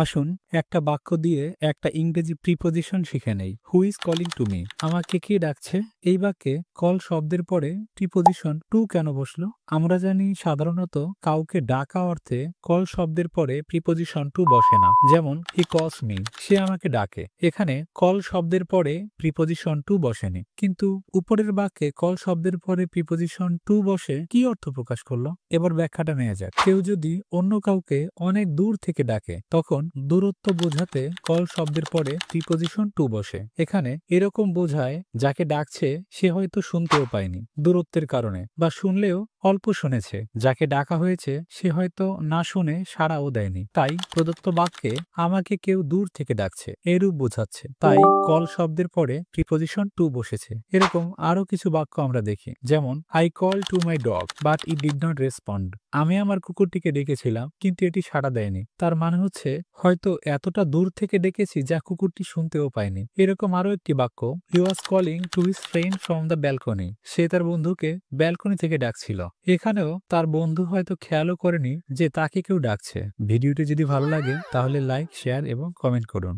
আসুন একটা বাক্য দিয়ে একটা ইংরেজি প্রিপজিশন শিখে নেই। Who is calling to me? আমাকে কে ডাকছে? এই বাক্যে কল শব্দের পরে প্রিপজিশন টু কেন বসলো? আমরা জানি সাধারণত কাউকে ডাকা অর্থে কল শব্দের পরে প্রিপজিশন টু বসে না। যেমন হি কলস মি, সে আমাকে ডাকে। এখানে কল শব্দের পরে প্রিপজিশন টু বসেনি, কিন্তু উপরের বাক্যে কল শব্দের পরে প্রিপজিশন টু বসে কি অর্থ প্রকাশ করলো? এবার ব্যাখ্যাটা নেওয়া যাক। কেউ যদি অন্য কাউকে অনেক দূর থেকে ডাকে, তখন দূরত্ব বোঝাতে কল শব্দের পরে প্রিপজিশন টু বসে। এখানে এরকম বোঝায় যাকে ডাকছে সে হয়তো শুনতেও পায়নি দূরত্বের কারণে, বা শুনলেও অল্প শুনেছে। যাকে ডাকা হয়েছে সে হয়তো না শুনে সাড়াও দেয়নি, তাই প্রদত্ত বাক্যে আমাকে কেউ দূর থেকে ডাকছে এরূপ বোঝাচ্ছে। তাই কল শব্দের পরে প্রিপজিশন টু বসেছে। এরকম আরো কিছু বাক্য আমরা দেখি, যেমন I call to my dog but it did not respond. আমি আমার কুকুরটিকে ডেকেছিলাম কিন্তু এটি সাড়া দেয়নি। তার মানে হচ্ছে হয়তো এতটা দূর থেকে ডেকেছি যা কুকুরটি শুনতেও পায়নি। এরকম আরো একটি বাক্য, he was calling to his friend from the balcony. সে তার বন্ধুকে ব্যালকনি থেকে ডাকছিল। এখানেও তার বন্ধু হয়তো খেয়ালও করেনি যে তাকে কেউ ডাকছে। ভিডিওটি যদি ভালো লাগে তাহলে লাইক, শেয়ার এবং কমেন্ট করুন।